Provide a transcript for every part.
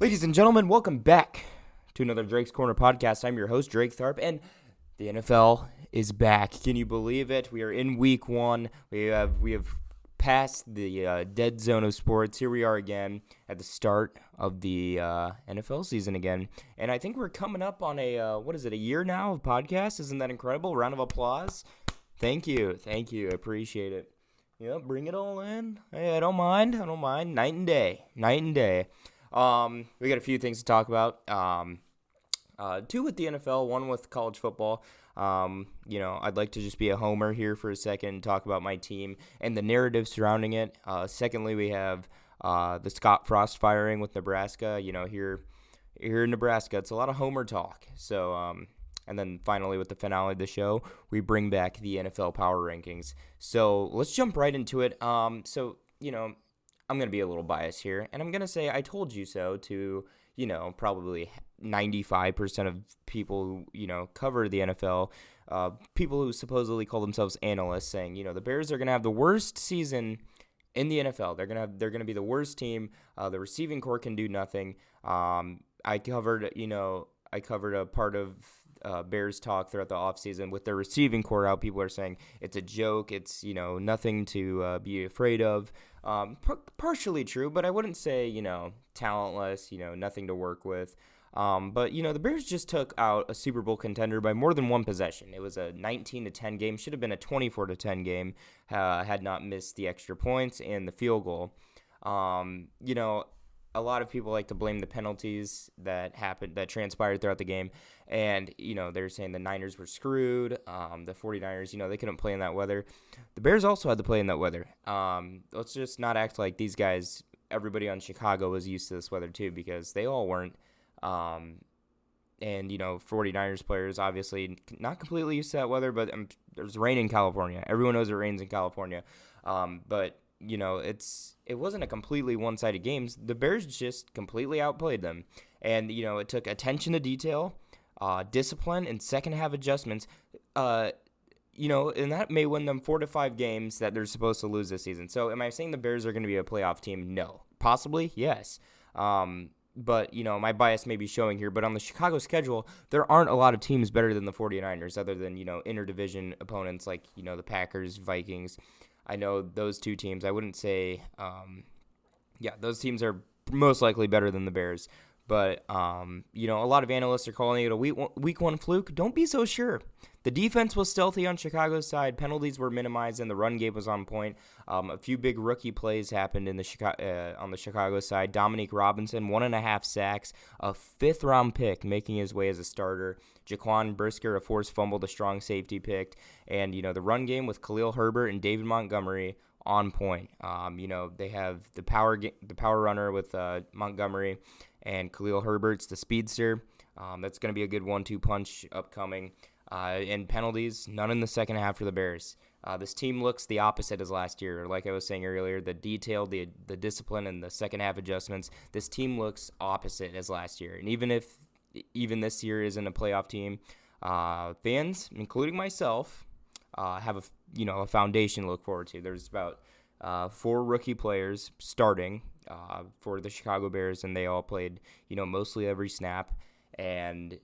Ladies and gentlemen, welcome back to another Drake's Corner podcast. I'm your host, Drake Tharp, and the NFL is back. Can you believe it? We are in week one. We have passed the dead zone of sports. Here we are again at the start of the NFL season again. And I think we're coming up on a year now of podcasts? Isn't that incredible? Round of applause. Thank you. I appreciate it. Yep, bring it all in. Hey, I don't mind. Night and day. We got a few things to talk about. Two with the NFL, one with college football. I'd like to just be a homer here for a second and talk about my team and the narrative surrounding it. Secondly, we have the Scott Frost firing with Nebraska. Here in Nebraska, it's a lot of homer talk. So, and then finally, with the finale of the show, we bring back the NFL power rankings. So let's jump right into it. I'm going to be a little biased here, and I'm going to say I told you so to, probably 95% of people who, cover the NFL, people who supposedly call themselves analysts, saying, the Bears are going to have the worst season in the NFL. They're going to be the worst team. The receiving corps can do nothing. I covered a part of Bears talk throughout the offseason with their receiving corps out. People are saying it's a joke. It's, nothing to be afraid of. Partially true, but I wouldn't say, talentless, nothing to work with. But the Bears just took out a Super Bowl contender by more than one possession. It was a 19-10 game. Should have been a 24-10 game had not missed the extra points and the field goal. A lot of people like to blame the penalties that transpired throughout the game. And, they're saying the Niners were screwed. The 49ers, they couldn't play in that weather. The Bears also had to play in that weather. Let's just not act like these guys, everybody on Chicago was used to this weather too, because they all weren't. And, 49ers players, obviously not completely used to that weather, but there's rain in California. Everyone knows it rains in California. But it wasn't a completely one-sided game. The Bears just completely outplayed them. And, it took attention to detail, discipline, and second-half adjustments, and that may win them 4 to 5 games that they're supposed to lose this season. So am I saying the Bears are going to be a playoff team? No. Possibly? Yes. But, my bias may be showing here. But on the Chicago schedule, there aren't a lot of teams better than the 49ers other than, interdivision opponents like, the Packers, Vikings. I know those two teams. I wouldn't say, those teams are most likely better than the Bears. But, a lot of analysts are calling it a week one fluke. Don't be so sure. The defense was stealthy on Chicago's side. Penalties were minimized, and the run game was on point. A few big rookie plays happened on the Chicago side. Dominique Robinson, 1.5 sacks, a 5th-round pick making his way as a starter. Jaquan Brisker, a forced fumble, the strong safety picked. And, the run game with Khalil Herbert and David Montgomery on point. They have the power runner with Montgomery, and Khalil Herbert's the speedster. That's going to be a good 1-2 punch upcoming. And penalties, none in the second half for the Bears. This team looks the opposite as last year. Like I was saying earlier, the detail, the discipline, and the second half adjustments, this team looks opposite as last year. And even this year isn't a playoff team, fans, including myself, have a foundation to look forward to. There's about 4 rookie players starting for the Chicago Bears, and they all played, mostly every snap. And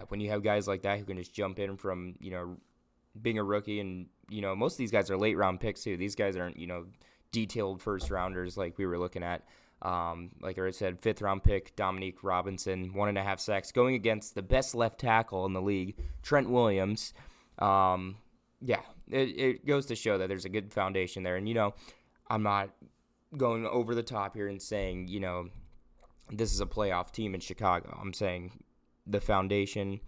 when you have guys like that who can just jump in from, being a rookie, and, most of these guys are late round picks too. These guys aren't, detailed first rounders like we were looking at. Like I said, 5th-round pick, Dominique Robinson, 1.5 sacks, going against the best left tackle in the league, Trent Williams. It goes to show that there's a good foundation there. And, I'm not going over the top here and saying, this is a playoff team in Chicago. I'm saying the foundation,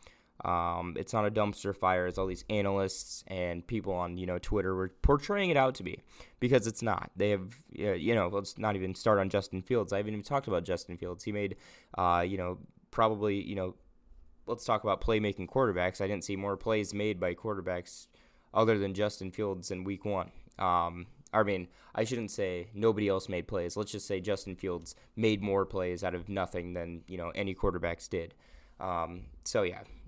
it's not a dumpster fire as all these analysts and people on, Twitter were portraying it out to be, because it's not. They have, let's not even start on Justin Fields. I haven't even talked about Justin Fields. He made, let's talk about playmaking quarterbacks. I didn't see more plays made by quarterbacks other than Justin Fields in week one. I shouldn't say nobody else made plays. Let's just say Justin Fields made more plays out of nothing than, any quarterbacks did.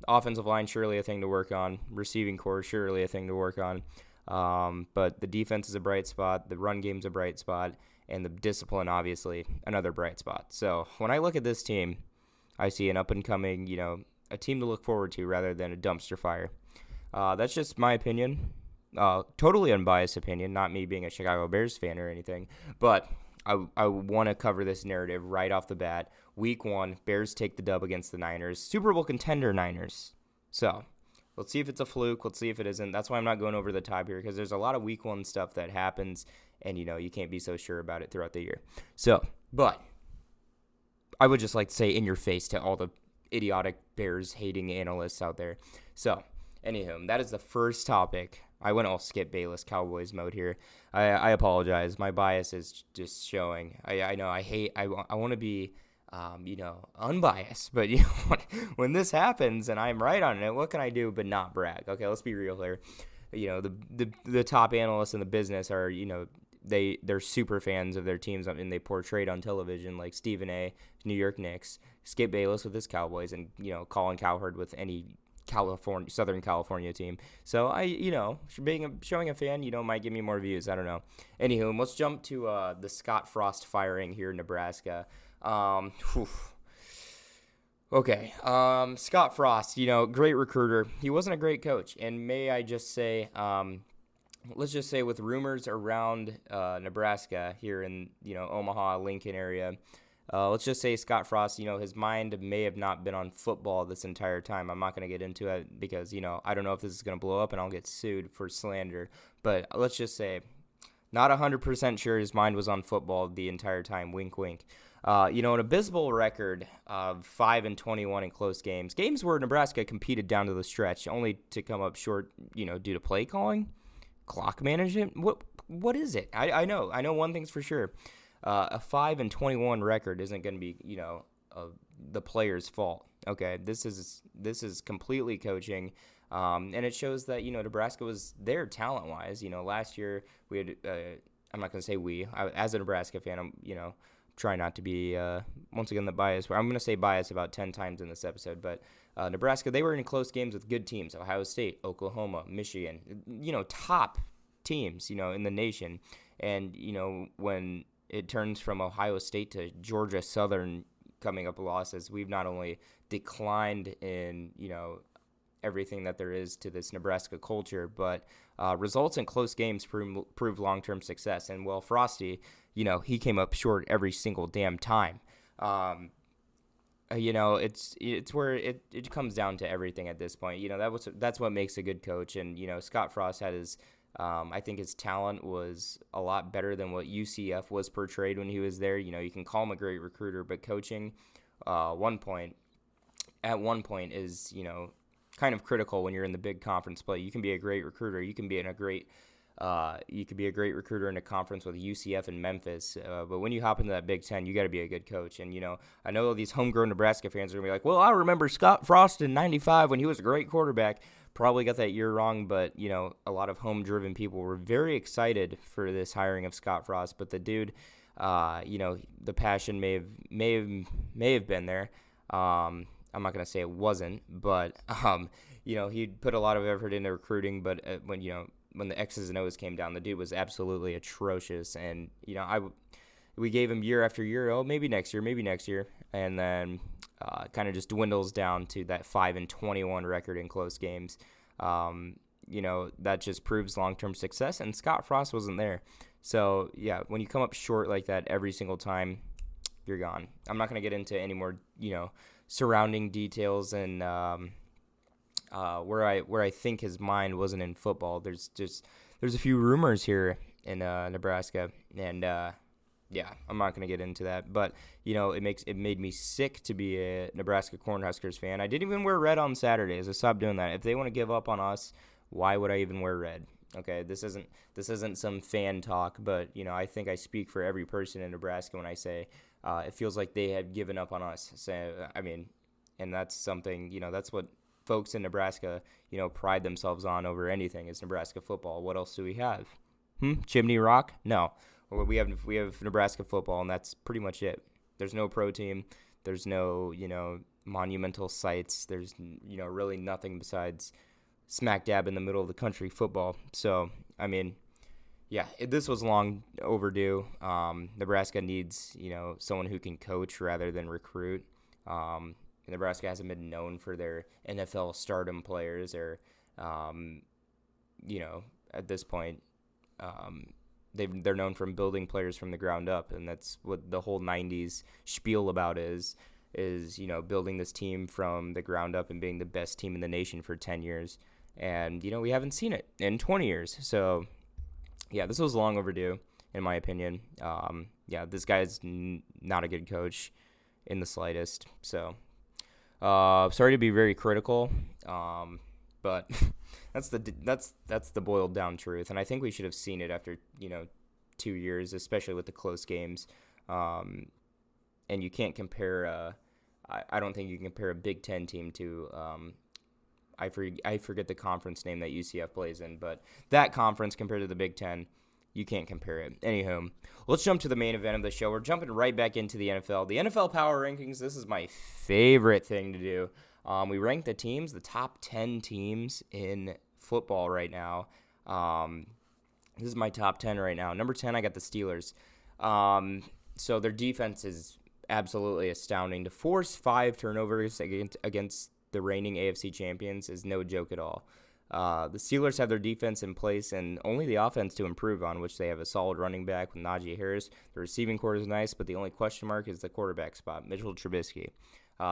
Offensive line, surely a thing to work on. Receiving core, surely a thing to work on. But the defense is a bright spot. The run game's a bright spot. and the discipline, obviously, another bright spot. So when I look at this team, I see an up-and-coming, a team to look forward to rather than a dumpster fire. That's just my opinion. Totally unbiased opinion, not me being a Chicago Bears fan or anything. But I want to cover this narrative right off the bat. Week 1, Bears take the dub against the Niners. Super Bowl contender Niners. So let's see if it's a fluke. Let's see if it isn't. That's why I'm not going over the top here, because there's a lot of Week 1 stuff that happens, and, you can't be so sure about it throughout the year. So, but I would just like to say in your face to all the idiotic Bears-hating analysts out there. So, anywho, that is the first topic. I went all Skip Bayless Cowboys mode here. I apologize. My bias is just showing. I know I want to be, unbiased. But when this happens and I'm right on it, what can I do but not brag? Okay, let's be real here. The top analysts in the business are, they're super fans of their teams, and they portrayed on television, like Stephen A., New York Knicks, Skip Bayless with his Cowboys, and Colin Cowherd with any Southern California team. So showing a fan, might give me more views. I don't know. Anywho, let's jump to the Scott Frost firing here in Nebraska. Okay, Scott Frost, great recruiter. He wasn't a great coach, and may I just say, let's just say with rumors around Nebraska here in, Omaha, Lincoln area, let's just say Scott Frost, his mind may have not been on football this entire time. I'm not going to get into it because, I don't know if this is going to blow up and I'll get sued for slander. But let's just say not 100% sure his mind was on football the entire time. Wink, wink. An abysmal record of 5-21 in close games. Games where Nebraska competed down to the stretch, only to come up short, due to play calling, clock management. What is it? I know one thing's for sure. A 5-21 record isn't going to be, the player's fault. Okay, this is completely coaching, and it shows that Nebraska was there talent-wise. Last year we had. I'm not going to say we. As a Nebraska fan, I'm try not to be once again the bias. I'm going to say bias about 10 times in this episode, but Nebraska, they were in close games with good teams: Ohio State, Oklahoma, Michigan. Top teams. In the nation, and when it turns from Ohio State to Georgia Southern coming up losses, we've not only declined in, everything that there is to this Nebraska culture, but results in close games prove long-term success. And, well, Frosty, he came up short every single damn time. It's where it comes down to everything at this point. That's what makes a good coach. And, Scott Frost had his I think his talent was a lot better than what UCF was portrayed when he was there. You can call him a great recruiter, but coaching at one point is, kind of critical when you're in the big conference play. You can be a great recruiter. You can be a great recruiter in a conference with UCF and Memphis. But when you hop into that Big Ten, you got to be a good coach. And, I know these homegrown Nebraska fans are going to be like, well, I remember Scott Frost in 95 when he was a great quarterback. Probably got that year wrong, but, a lot of home-driven people were very excited for this hiring of Scott Frost. But the dude, the passion may have been there. I'm not going to say it wasn't, but, he put a lot of effort into recruiting. But when the X's and O's came down, the dude was absolutely atrocious. And, we gave him year after year, maybe next year. And then kind of just dwindles down to that 5-21 record in close games. That just proves long-term success, and Scott Frost wasn't there. So, yeah, when you come up short like that every single time, you're gone. I'm not going to get into any more, surrounding details and where I think his mind wasn't in football. There's a few rumors here in Nebraska, and yeah, I'm not going to get into that, but it made me sick to be a Nebraska Cornhuskers fan. I didn't even wear red on Saturdays. I stopped doing that. If they want to give up on us, why would I even wear red? Okay, this isn't some fan talk, but I think I speak for every person in Nebraska when I say it feels like they have given up on us. So and that's something, that's what folks in Nebraska, pride themselves on over anything is Nebraska football. What else do we have? Chimney Rock? No. We have Nebraska football, and that's pretty much it. There's no pro team. There's no, monumental sites. There's, really nothing besides smack dab in the middle of the country football. So, Yeah, this was long overdue. Nebraska needs, someone who can coach rather than recruit. Nebraska hasn't been known for their NFL stardom players, or, at this point, they're known from building players from the ground up, and that's what the whole '90s spiel about is building this team from the ground up and being the best team in the nation for 10 years. And we haven't seen it in 20 years. So yeah, this was long overdue in my opinion. This guy's not a good coach in the slightest. So sorry to be very critical, but that's the boiled down truth. And I think we should have seen it after 2 years, especially with the close games. And you can't compare. I don't think you can compare a Big Ten team to. I forget the conference name that UCF plays in, but that conference compared to the Big Ten, you can't compare it. Anywho, let's jump to the main event of the show. We're jumping right back into the NFL. The NFL Power Rankings, this is my favorite thing to do. We rank the teams, the top 10 teams in football right now. This is my top 10 right now. Number 10, I got the Steelers. So their defense is absolutely astounding. To force 5 turnovers against the reigning AFC champions is no joke at all. The Steelers have their defense in place and only the offense to improve on, which they have a solid running back with Najee Harris. The receiving core is nice, but the only question mark is the quarterback spot, Mitchell Trubisky.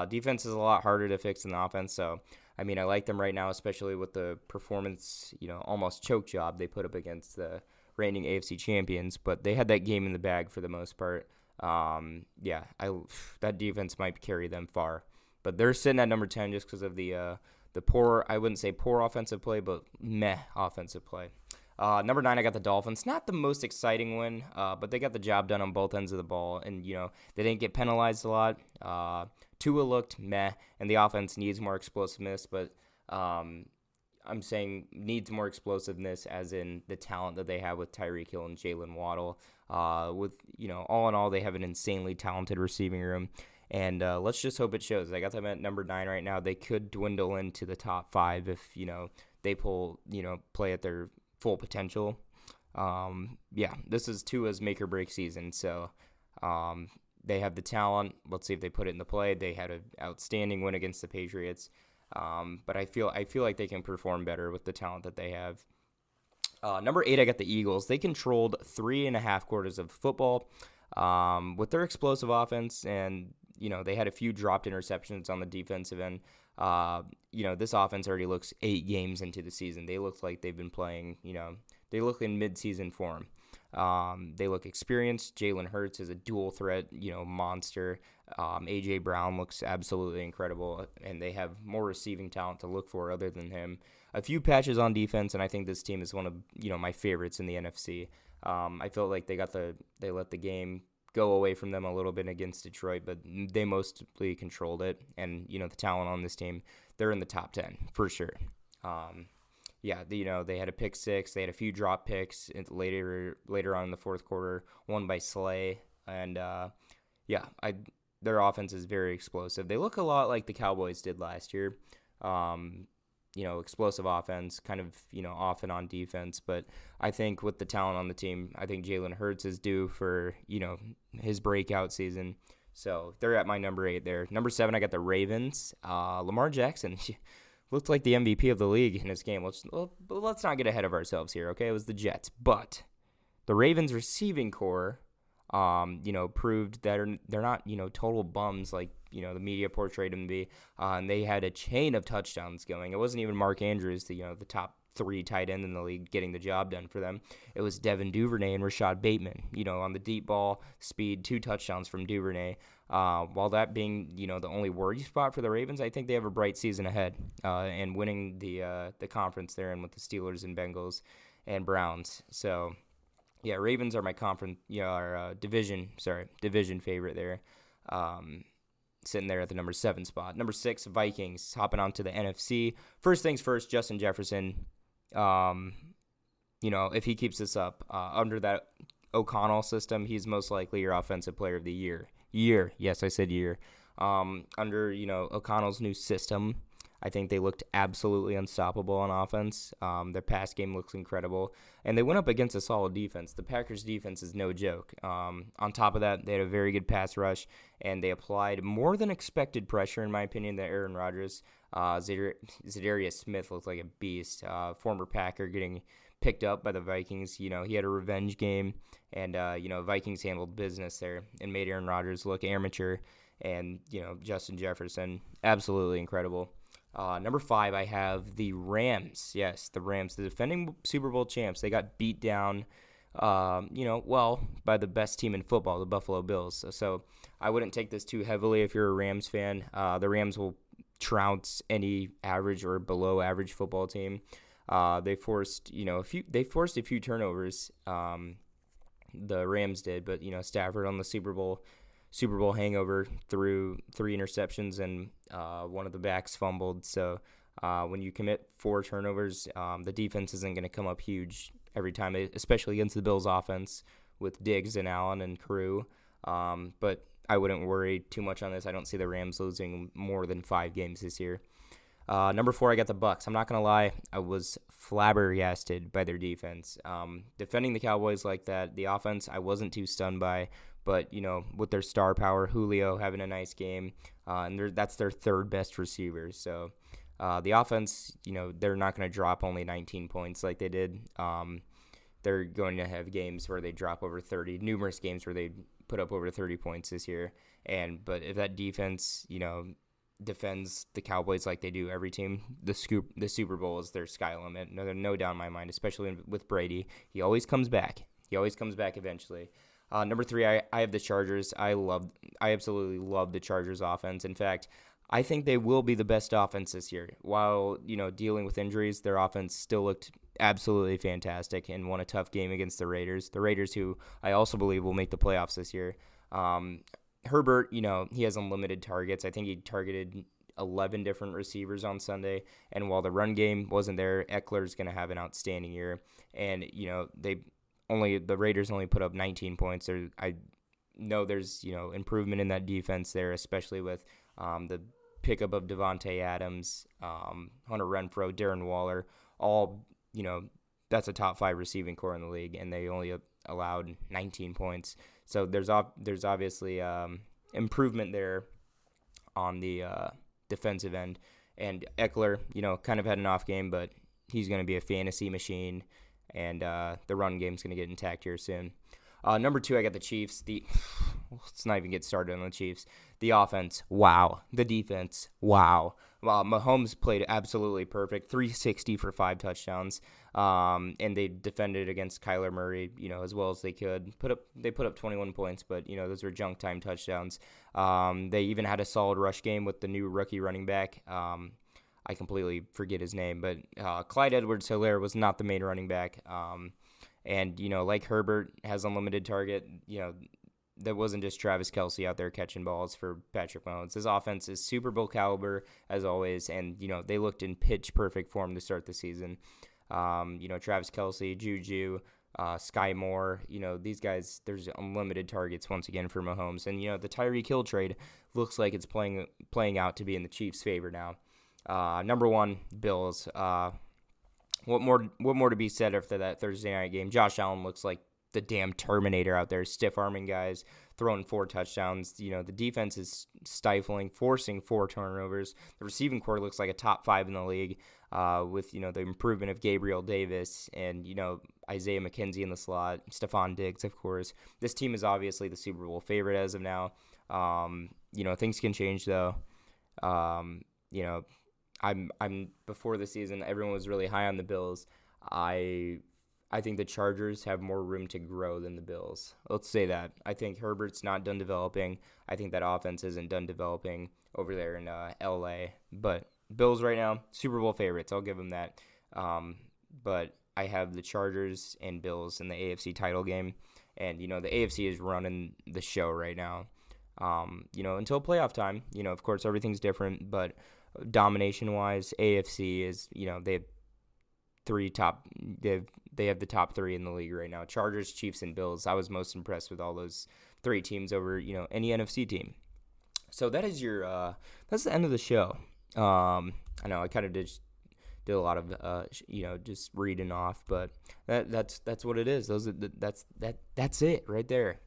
Defense is a lot harder to fix than the offense, so I like them right now, especially with the performance, almost choke job they put up against the reigning AFC champions, but they had that game in the bag for the most part. That defense might carry them far, but they're sitting at number 10 just because of the poor, I wouldn't say poor offensive play, but meh offensive play. Number 9, I got the Dolphins. Not the most exciting win, but they got the job done on both ends of the ball, and they didn't get penalized a lot. Tua looked meh, and the offense needs more explosiveness, but I'm saying needs more explosiveness as in the talent that they have with Tyreek Hill and Jalen Waddle. All in all, they have an insanely talented receiving room. And let's just hope it shows. I got them at number 9 right now. They could dwindle into the top 5 if, they play at their full potential. This is Tua's make or break season. So they have the talent. Let's see if they put it into play. They had an outstanding win against the Patriots. But I feel like they can perform better with the talent that they have. Number 8, I got the Eagles. They controlled 3.5 quarters of football with their explosive offense, and they had a few dropped interceptions on the defensive end. This offense already looks 8 games into the season. They look like they've been playing. They look in mid-season form. They look experienced. Jalen Hurts is a dual threat, monster. A.J. Brown looks absolutely incredible, and they have more receiving talent to look for other than him. A few patches on defense, and I think this team is one of my favorites in the NFC. I felt like they let the game go away from them a little bit against Detroit, but they mostly controlled it. And the talent on this team, they're in the top 10 for sure. They had a pick 6. They had a few drop picks later on in the fourth quarter, one by Slay, and their offense is very explosive. They look a lot like the Cowboys did last year. Explosive offense, kind of, off and on defense. But I think with the talent on the team, I think Jalen Hurts is due for, his breakout season. So they're at my number 8 there. Number 7, I got the Ravens. Lamar Jackson looked like the MVP of the league in this game. Let's not get ahead of ourselves here, okay? It was the Jets. But the Ravens receiving core, proved that they're not, total bums like, the media portrayed them to be. And they had a chain of touchdowns going. It wasn't even Mark Andrews, the top 3 tight end in the league, getting the job done for them. It was Devin Duvernay and Rashad Bateman, on the deep ball, speed, 2 touchdowns from Duvernay. While that being, the only worry spot for the Ravens, I think they have a bright season ahead, and winning the conference there and with the Steelers and Bengals and Browns. So, yeah, Ravens are my division favorite there. Sitting there at the number 7 spot. Number 6, Vikings, hopping onto the NFC. First things first, Justin Jefferson, if he keeps this up, under that O'Connell system, he's most likely your offensive player of the year. Yes, I said year. Under, O'Connell's new system, I think they looked absolutely unstoppable on offense. Their pass game looks incredible, and they went up against a solid defense. The Packers' defense is no joke. On top of that, they had a very good pass rush, and they applied more than expected pressure, in my opinion, to Aaron Rodgers. Zadarius Smith looked like a beast. Former Packer getting picked up by the Vikings. He had a revenge game, and Vikings handled business there and made Aaron Rodgers look amateur. And Justin Jefferson, absolutely incredible. Number 5, I have the Rams. Yes, the Rams, the defending Super Bowl champs. They got beat down, by the best team in football, the Buffalo Bills. So I wouldn't take this too heavily if you're a Rams fan. The Rams will trounce any average or below average football team. They forced a few turnovers. The Rams did, but Stafford on the Super Bowl hangover threw 3 interceptions and one of the backs fumbled. So when you commit 4 turnovers, the defense isn't going to come up huge every time, especially against the Bills offense with Diggs and Allen and crew. But I wouldn't worry too much on this. I don't see the Rams losing more than 5 games this year. Number 4, I got the Bucs. I'm not going to lie. I was flabbergasted by their defense. Defending the Cowboys like that, the offense I wasn't too stunned by. But, with their star power, Julio having a nice game, and that's their 3rd best receiver. So the offense, they're not going to drop only 19 points like they did. They're going to have games where they drop over 30, numerous games where they put up over 30 points this year. But if that defense, defends the Cowboys like they do every team, the Super Bowl is their sky limit. No doubt in my mind, especially with Brady. He always comes back. He always comes back eventually. Number 3, I have the Chargers. I absolutely love the Chargers offense. In fact, I think they will be the best offense this year. While, dealing with injuries, their offense still looked absolutely fantastic and won a tough game against the Raiders. The Raiders, who I also believe will make the playoffs this year. Herbert, he has unlimited targets. I think he targeted 11 different receivers on Sunday. And while the run game wasn't there, Eckler's going to have an outstanding year. And, the Raiders only put up 19 points. I know there's improvement in that defense there, especially with the pickup of Devontae Adams, Hunter Renfrow, Darren Waller. All that's a top 5 receiving core in the league, and they only allowed 19 points. So there's obviously improvement there on the defensive end. And Eckler, kind of had an off game, but he's going to be a fantasy machine. And the run game's going to get intact here soon. Number 2, I got the Chiefs. Let's not even get started on the Chiefs. The offense, wow. The defense, wow. Mahomes played absolutely perfect, 360 for 5 touchdowns. And they defended against Kyler Murray, as well as they could. They put up 21 points, but those were junk time touchdowns. They even had a solid rush game with the new rookie running back. I completely forget his name, but Clyde Edwards-Helaire was not the main running back. And, like Herbert has unlimited target, there wasn't just Travis Kelce out there catching balls for Patrick Mahomes. His offense is Super Bowl caliber, as always, and, they looked in pitch-perfect form to start the season. Travis Kelce, Juju, Sky Moore, these guys, there's unlimited targets once again for Mahomes. And, the Tyreek Hill trade looks like it's playing out to be in the Chiefs' favor now. Number 1, Bills. What more to be said after that Thursday night game? Josh Allen looks like the damn Terminator out there, stiff-arming guys, throwing 4 touchdowns. The defense is stifling, forcing 4 turnovers. The receiving core looks like a top 5 in the league with, the improvement of Gabriel Davis and, Isaiah McKenzie in the slot, Stephon Diggs, of course. This team is obviously the Super Bowl favorite as of now. Things can change, though. I'm before the season, everyone was really high on the Bills. I think the Chargers have more room to grow than the Bills. Let's say that. I think Herbert's not done developing. I think that offense isn't done developing over there in LA. But Bills right now, Super Bowl favorites. I'll give them that. But I have the Chargers and Bills in the AFC title game. And, the AFC is running the show right now. Until playoff time. Of course, everything's different, but domination-wise, AFC is, they have they have the top 3 in the league right now. Chargers, Chiefs, and Bills. I was most impressed with all those 3 teams over, any NFC team. So that is that's the end of the show. I know I kind of did a lot of just reading off, but that's what it is. That's it right there.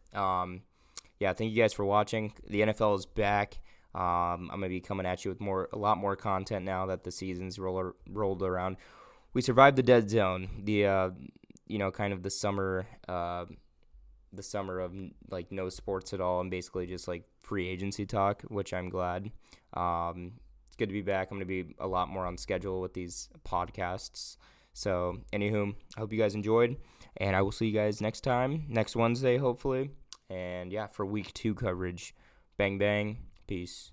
Yeah, thank you guys for watching. The NFL is back. I'm gonna be coming at you with a lot more content now that the season's rolled around. We survived the dead zone, kind of the summer of like no sports at all, and basically just like free agency talk, which I'm glad. It's good to be back. I'm gonna be a lot more on schedule with these podcasts. So, anywho, I hope you guys enjoyed, and I will see you guys next Wednesday, hopefully. And yeah, for week 2 coverage. Bang, bang. Peace.